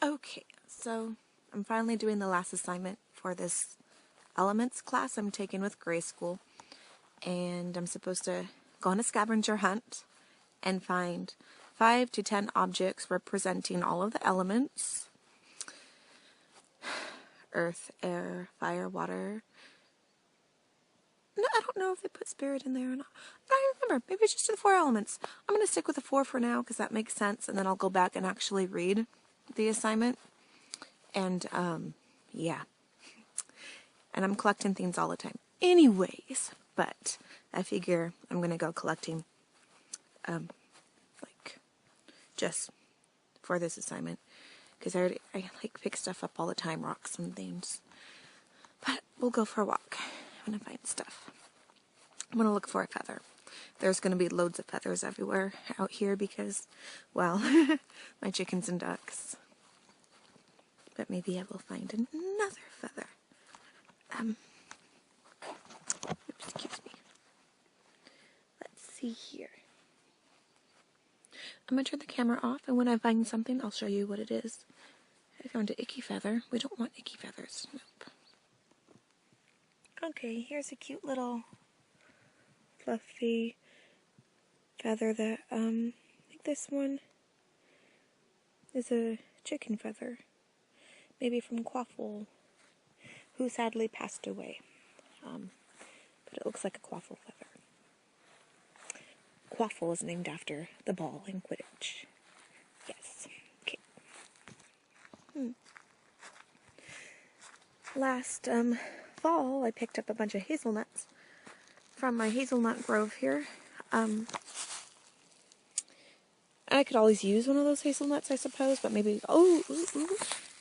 Okay, so I'm finally doing the last assignment for this elements class I'm taking with Grey School, and I'm supposed to go on a scavenger hunt and find 5 to 10 objects representing all of the elements: earth, air, fire, water. No, I don't know if they put spirit in there or not. I don't remember. Maybe it's just the 4 elements. I'm going to stick with the 4 for now because that makes sense, and then I'll go back and actually read the assignment. And, yeah. And I'm collecting things all the time anyways, but I figure I'm going to go collecting, just for this assignment, because I pick stuff up all the time, rocks and things. But we'll go for a walk. I'm going to find stuff. I'm going to look for a feather. There's going to be loads of feathers everywhere out here because, well, my chickens and ducks. But maybe I will find another feather. Oops, excuse me. Let's see here. I'm going to turn the camera off, and when I find something, I'll show you what it is. I found an icky feather. We don't want icky feathers. Nope. Okay, here's a cute little fluffy feather that, I think this one is a chicken feather. Maybe from Quaffle, who sadly passed away. But it looks like a Quaffle feather. Quaffle is named after the ball in Quidditch. Yes. Okay. Last fall, I picked up a bunch of hazelnuts from my hazelnut grove here. And I could always use one of those hazelnuts, I suppose, but maybe,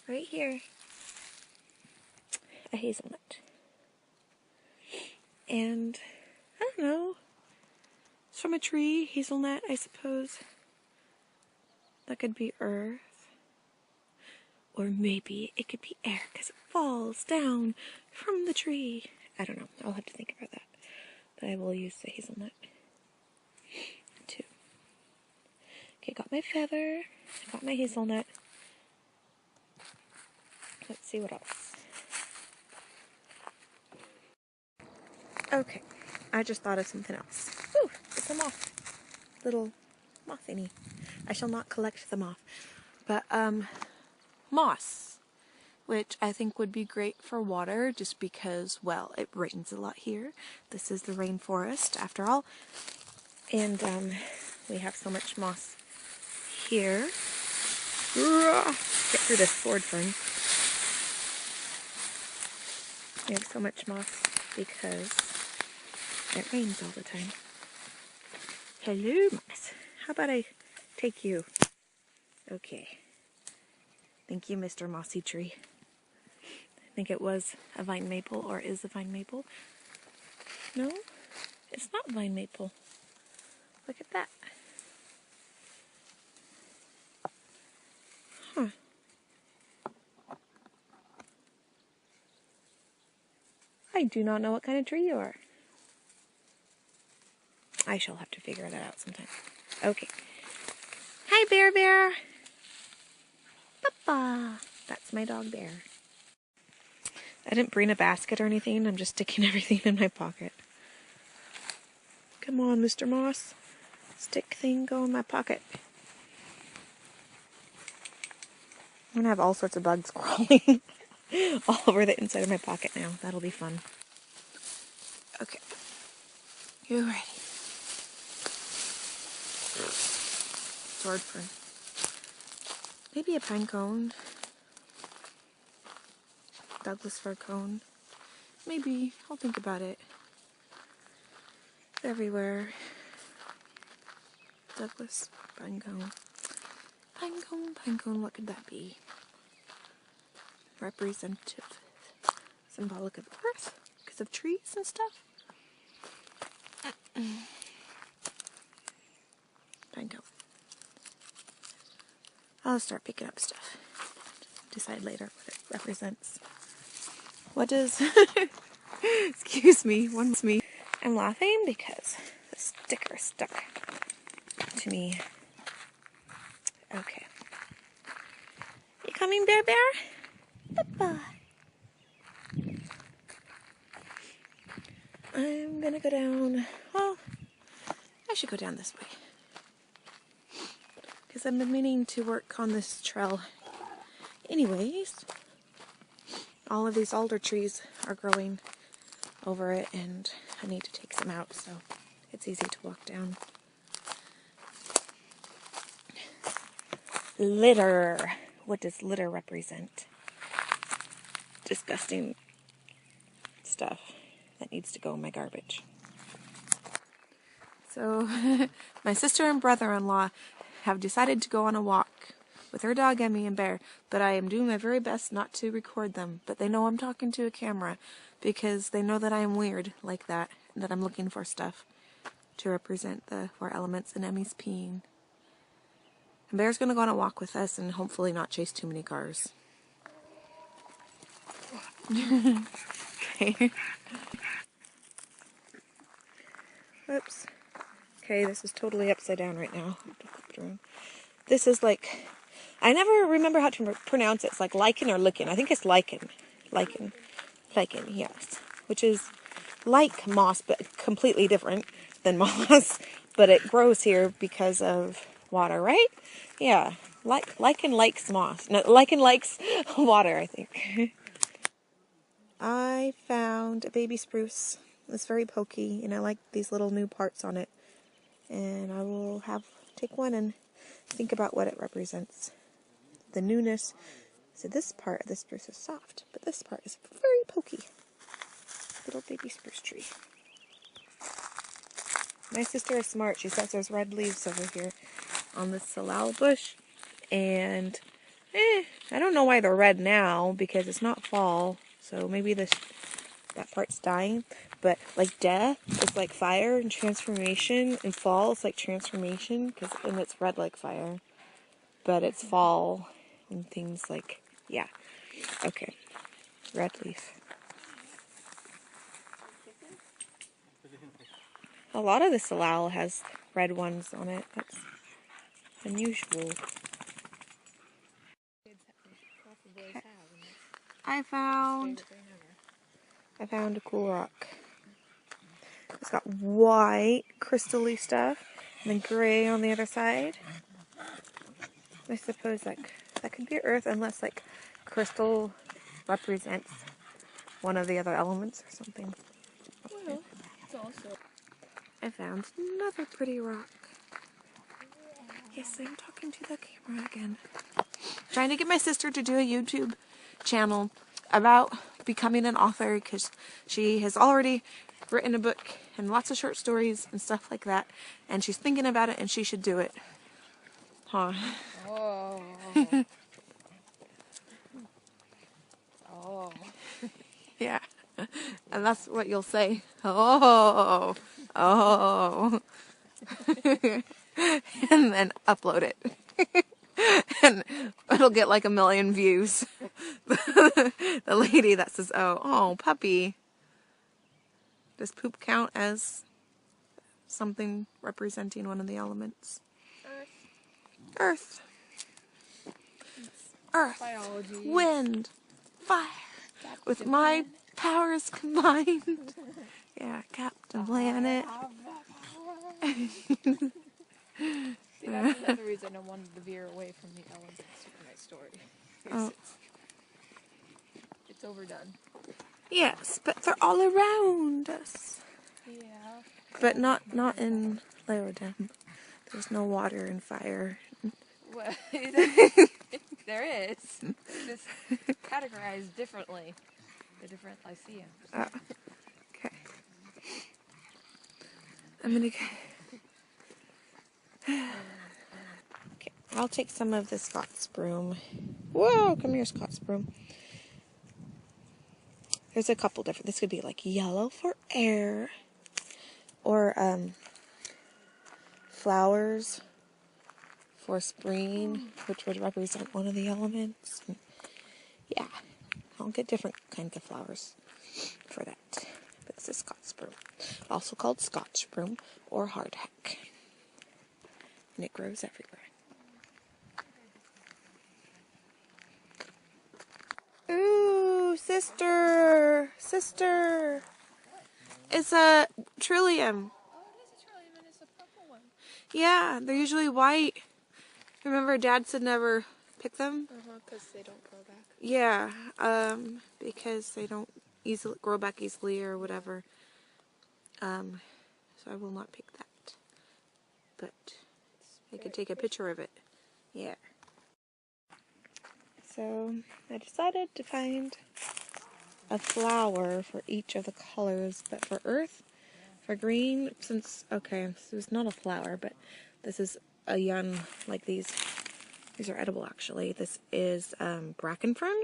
right here, a hazelnut. And, I don't know, it's from a tree, hazelnut, I suppose. That could be earth. Or maybe it could be air, because it falls down from the tree. I don't know, I'll have to think about that. But I will use the hazelnut, too. Okay, got my feather, got my hazelnut. Let's see what else. Okay, I just thought of something else. Ooh, it's a moth. Little moth thingy. I shall not collect the moth. But, moss, which I think would be great for water just because, well, it rains a lot here. This is the rainforest, after all. And, we have so much moss here. Get through this sword fern. We have so much moss because it rains all the time. Hello, moss. How about I take you? Okay. Thank you, Mr. Mossy Tree. I think it was a vine maple, or is a vine maple. No, it's not vine maple. Look at that. Huh. I do not know what kind of tree you are. I shall have to figure that out sometime. Okay. Hi, Bear Bear. Papa. That's my dog, Bear. I didn't bring a basket or anything. I'm just sticking everything in my pocket. Come on, Mr. Moss. Stick thing, go in my pocket. I'm gonna have all sorts of bugs crawling all over the inside of my pocket now. That'll be fun. Okay. You ready? Sword fern. Maybe a pine cone. Douglas fir cone. Maybe. I'll think about it. Everywhere. Douglas, pine cone. Pine cone, pine cone, what could that be? Representative. Symbolic of earth? Because of trees and stuff? Pine cone. I'll start picking up stuff. Decide later what it represents. What does... Excuse me, one's me. I'm laughing because the sticker stuck to me. Okay. You coming, Bear Bear? Bye-bye. I'm gonna go down, well, I should go down this way. Because I've been meaning to work on this trail anyways. All of these alder trees are growing over it, and I need to take some out, so it's easy to walk down. Litter. What does litter represent? Disgusting stuff that needs to go in my garbage. So, my sister and brother-in-law have decided to go on a walk with her dog Emmy and Bear, but I am doing my very best not to record them. But they know I'm talking to a camera because they know that I am weird like that, and that I'm looking for stuff to represent the 4 elements, and Emmy's peeing. And Bear's going to go on a walk with us and hopefully not chase too many cars. Okay. Oops. Okay, this is totally upside down right now. This is like, I never remember how to pronounce it. It's like lichen or lichen. I think it's lichen. Lichen, yes. Which is like moss, but completely different than moss. But it grows here because of water, right? Yeah. Lichen likes moss. No, lichen likes water, I think. I found a baby spruce. It's very pokey, and I like these little new parts on it. And I will take one and think about what it represents. The newness. So this part of the spruce is soft, but this part is very pokey. Little baby spruce tree. My sister is smart. She says there's red leaves over here on this salal bush. And I don't know why they're red now, because it's not fall. So maybe that part's dying. But like death is like fire and transformation, and fall is like transformation, and it's red like fire. But it's fall and things like, yeah. Okay. Red leaf. A lot of the salal has red ones on it. That's unusual. Okay. I found a cool rock. It's got white, crystal-y stuff, and then gray on the other side. I suppose that could be earth, unless like crystal represents one of the other elements or something. Well, it's also. I found another pretty rock. Yes, I'm talking to the camera again. Trying to get my sister to do a YouTube channel about becoming an author, because she has already written a book and lots of short stories and stuff like that, and she's thinking about it, and she should do it. Huh. Oh. Oh. Yeah. And that's what you'll say. Oh. Oh. And then upload it. And it'll get like 1 million views. The lady that says, oh, puppy. Does poop count as something representing one of the elements? Earth. Earth. Biology. Wind. Fire. With my powers combined. Yeah, Captain Planet. See, that's another reason I wanted to veer away from the elements for my story. Oh. It's overdone. Yes, but they're all around us. Yeah. But not in Leodem. There's no water and fire. Well, there is. It's just categorized differently. The different lyceums. Oh, okay. I'm gonna go. Okay, I'll take some of the Scots broom. Whoa, come here, Scots broom. There's a couple different. This could be like yellow for air, or flowers for spring, which would represent one of the elements. And yeah, I'll get different kinds of flowers for that. But this is Scots broom, also called Scotch broom or hardhack, and it grows everywhere. Sister! Sister! It's a trillium. Oh, it is a trillium and it's a purple one. Yeah, they're usually white. Remember Dad said never pick them? Because they don't grow back. Yeah, because they don't easily grow back easily or whatever. So I will not pick that. But I could take a picture of it. Yeah. So I decided to find a flower for each of the colors, but for earth, for green, since, okay, so it's not a flower, but this is a young, like these are edible actually. This is bracken fern,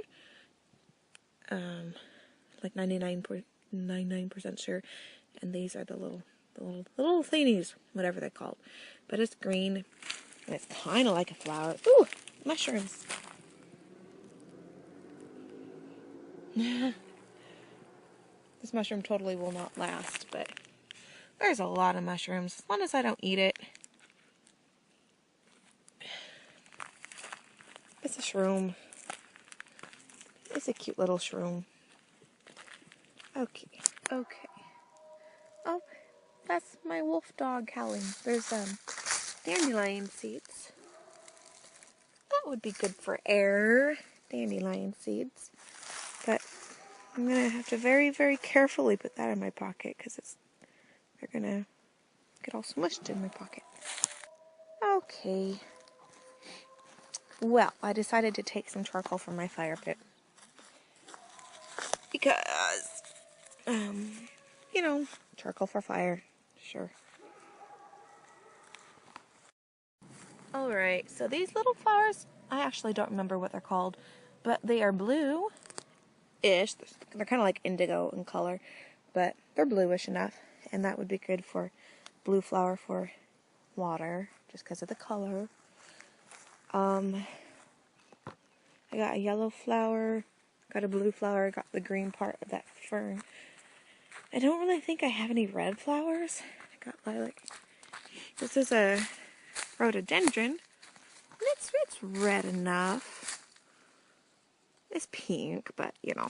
like 99.99% sure, and these are the little thingies, whatever they're called, but it's green, and it's kind of like a flower. Ooh, mushrooms. This mushroom totally will not last, but there's a lot of mushrooms, as long as I don't eat it. It's a shroom. It's a cute little shroom. Okay. Oh, that's my wolf dog howling. There's dandelion seeds. That would be good for air. Dandelion seeds. But I'm gonna have to very, very carefully put that in my pocket because they're gonna get all smushed in my pocket. Okay. Well, I decided to take some charcoal from my fire pit because, you know, charcoal for fire. Sure. Alright, so these little flowers, I actually don't remember what they're called, but they are blue-ish. They're kind of like indigo in color, but they're bluish enough, and that would be good for blue flower for water, just because of the color. I got a yellow flower, got a blue flower, got the green part of that fern. I don't really think I have any red flowers. I got lilac. This is a rhododendron. It's red enough. It's pink, but you know,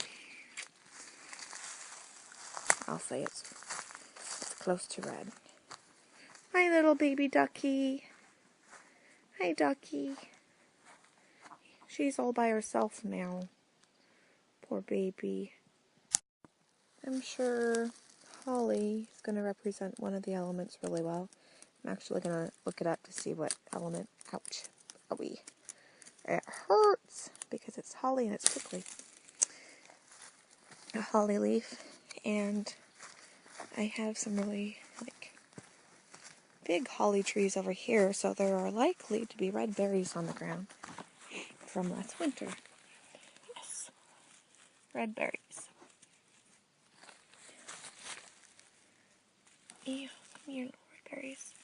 I'll say it's close to red. My little baby ducky. Hi, ducky. She's all by herself now. Poor baby. I'm sure holly is going to represent one of the elements really well. I'm actually going to look it up to see what element. Ouch. Owie. It hurts because it's holly and it's prickly. A holly leaf. And I have some really, like, big holly trees over here, so there are likely to be red berries on the ground from last winter. Yes. Red berries. Ew, some here, red berries.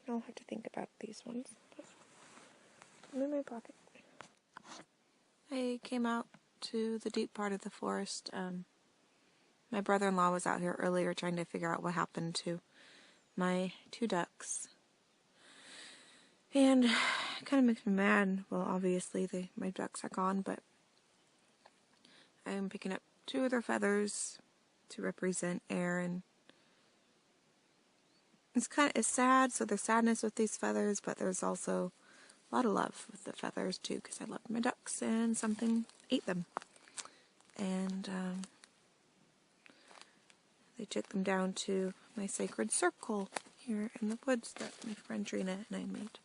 I'll have to think about these ones. I'm in my pocket. I came out to the deep part of the forest. My brother-in-law was out here earlier trying to figure out what happened to my 2 ducks. And it kind of makes me mad. Well, obviously my ducks are gone, but I'm picking up 2 of their feathers to represent air, and it's sad, so there's sadness with these feathers, but there's also a lot of love with the feathers too, because I loved my ducks and something ate them. And they took them down to my sacred circle here in the woods that my friend Trina and I made.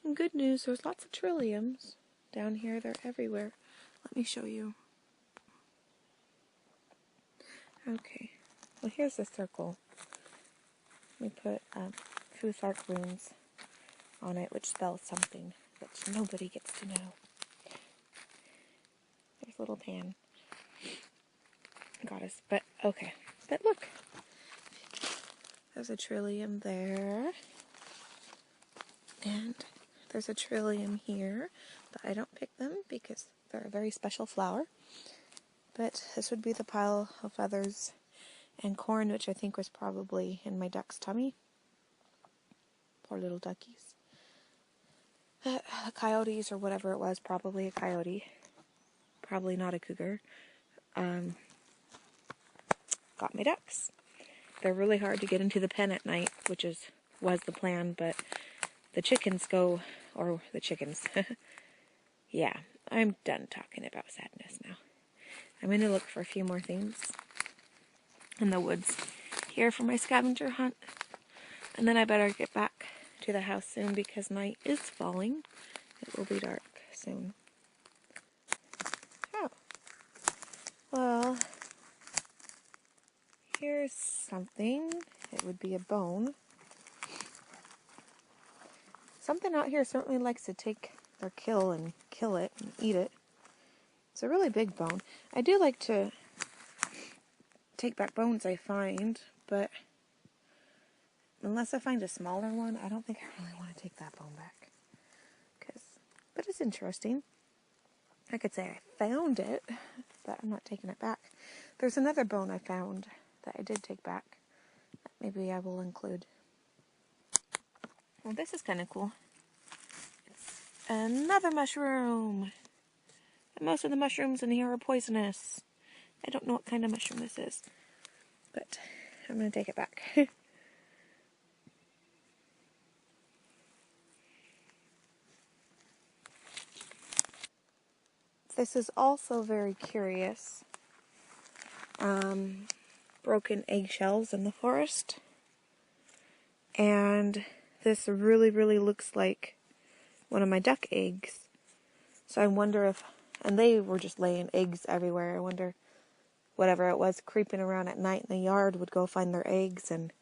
And good news, there's lots of trilliums down here. They're everywhere. Let me show you. Okay, well here's the circle. We put Futhark runes on it, which spells something, which nobody gets to know. There's little Tan goddess, but okay. But look, there's a trillium there, and there's a trillium here, but I don't pick them because they're a very special flower. But this would be the pile of feathers and corn, which I think was probably in my duck's tummy. Poor little duckies. coyotes or whatever it was, probably a coyote, probably not a cougar, got my ducks. They're really hard to get into the pen at night, which was the plan, but the chickens go, or the chickens. Yeah, I'm done talking about sadness now. I'm going to look for a few more things in the woods here for my scavenger hunt. And then I better get back to the house soon because night is falling. It will be dark soon. Oh. Well, here's something. It would be a bone. Something out here certainly likes to take or kill and kill it and eat it. It's a really big bone. I do like to take back bones I find, but unless I find a smaller one, I don't think I really want to take that bone back. But it's interesting. I could say I found it, but I'm not taking it back. There's another bone I found that I did take back that maybe I will include. Well, this is kind of cool. It's another mushroom. And most of the mushrooms in here are poisonous. I don't know what kind of mushroom this is, but I'm going to take it back. This is also very curious. Broken eggshells in the forest. And this really, really looks like one of my duck eggs. So I wonder if, and they were just laying eggs everywhere. I wonder whatever it was creeping around at night in the yard would go find their eggs and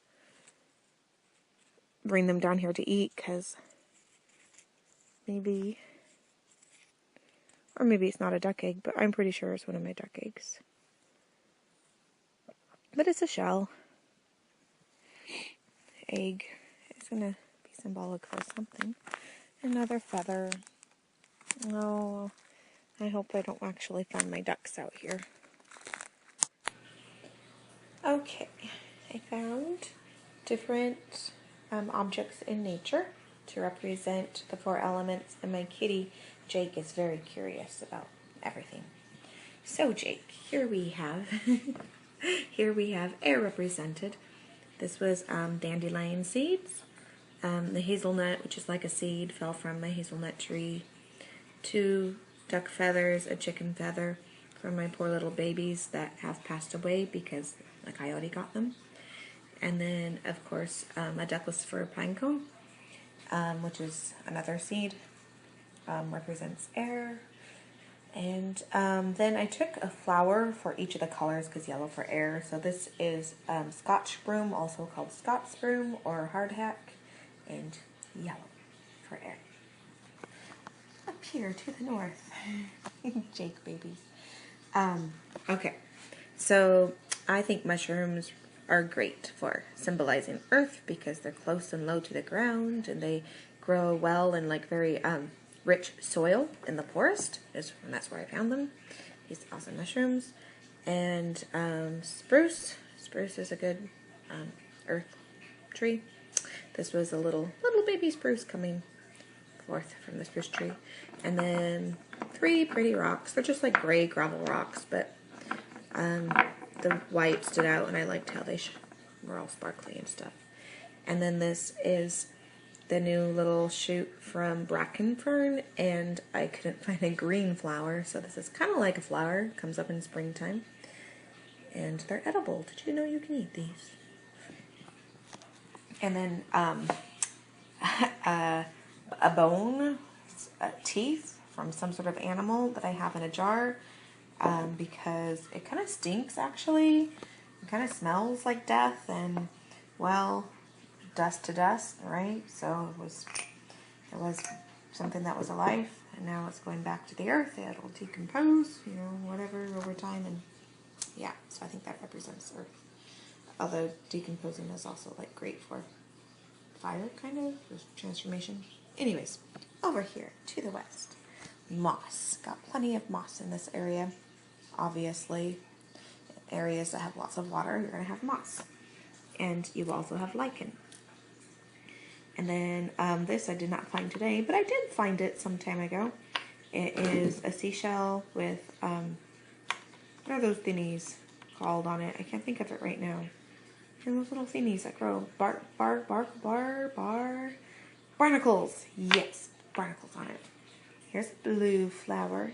bring them down here to eat, because maybe, or maybe it's not a duck egg, but I'm pretty sure it's one of my duck eggs. But it's a shell. Egg. It's going to be symbolic for something. Another feather. Oh, I hope I don't actually find my ducks out here. Okay, I found different objects in nature to represent the 4 elements, and my kitty, Jake, is very curious about everything. So Jake, here we have air represented. This was dandelion seeds. The hazelnut, which is like a seed, fell from my hazelnut tree. 2 duck feathers, a chicken feather from my poor little babies that have passed away because a coyote got them. And then, of course, a Douglas fir pine cone, which is another seed, represents air. And then I took a flower for each of the colors because yellow for air. So this is Scotch broom, also called Scots broom or hardhack, and yellow for air. Up here to the north, Jake babies. Okay, so I think mushrooms are great for symbolizing earth because they're close and low to the ground, and they grow well in like very rich soil in the forest, and that's where I found them. These awesome mushrooms. And spruce. Spruce is a good earth tree. This was a little baby spruce coming forth from the spruce tree. And then 3 pretty rocks. They're just like gray gravel rocks, but the white stood out, and I liked how they were all sparkly and stuff. And then this is the new little shoot from bracken fern, and I couldn't find a green flower, so this is kind of like a flower. Comes up in springtime, and they're edible. Did you know you can eat these? And then a bone, teeth from some sort of animal that I have in a jar, because it kind of stinks, actually. It kind of smells like death, and, well, dust to dust, right? So it was something that was alive, and now it's going back to the earth. It'll decompose, whatever, over time, and yeah, so I think that represents earth. Although decomposing is also like great for fire, kind of, transformation. Anyways, over here to the west, moss. Got plenty of moss in this area. Obviously, areas that have lots of water, you're going to have moss. And you also have lichen. And then this I did not find today, but I did find it some time ago. It is a seashell with, what are those thingies called on it? I can't think of it right now. And those little thingies that grow barnacles. Yes, barnacles on it. Here's a blue flower.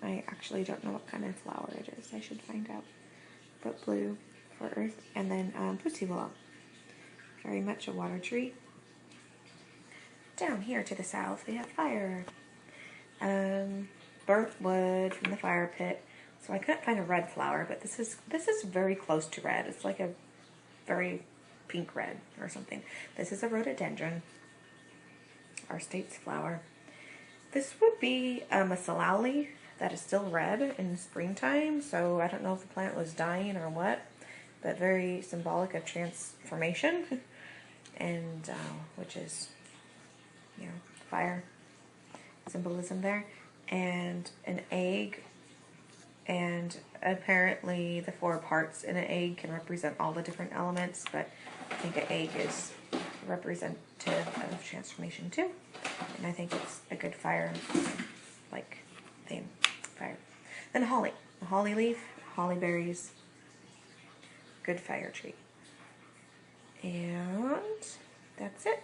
I actually don't know what kind of flower it is. I should find out. But blue for earth. And then pussy willow. Very much a water tree. Down here to the south, we have fire. Burnt wood from the fire pit. So I couldn't find a red flower, but this is very close to red. It's like a very pink red or something. This is a rhododendron, our state's flower. This would be a salal leaf that is still red in springtime, so I don't know if the plant was dying or what, but very symbolic of transformation, and which is, you know, fire symbolism there, and an egg, and apparently the 4 parts in an egg can represent all the different elements, but I think an egg is representative of transformation too, and I think it's a good fire, like, theme, fire. Then holly, a holly leaf, holly berries, good fire tree. And that's it.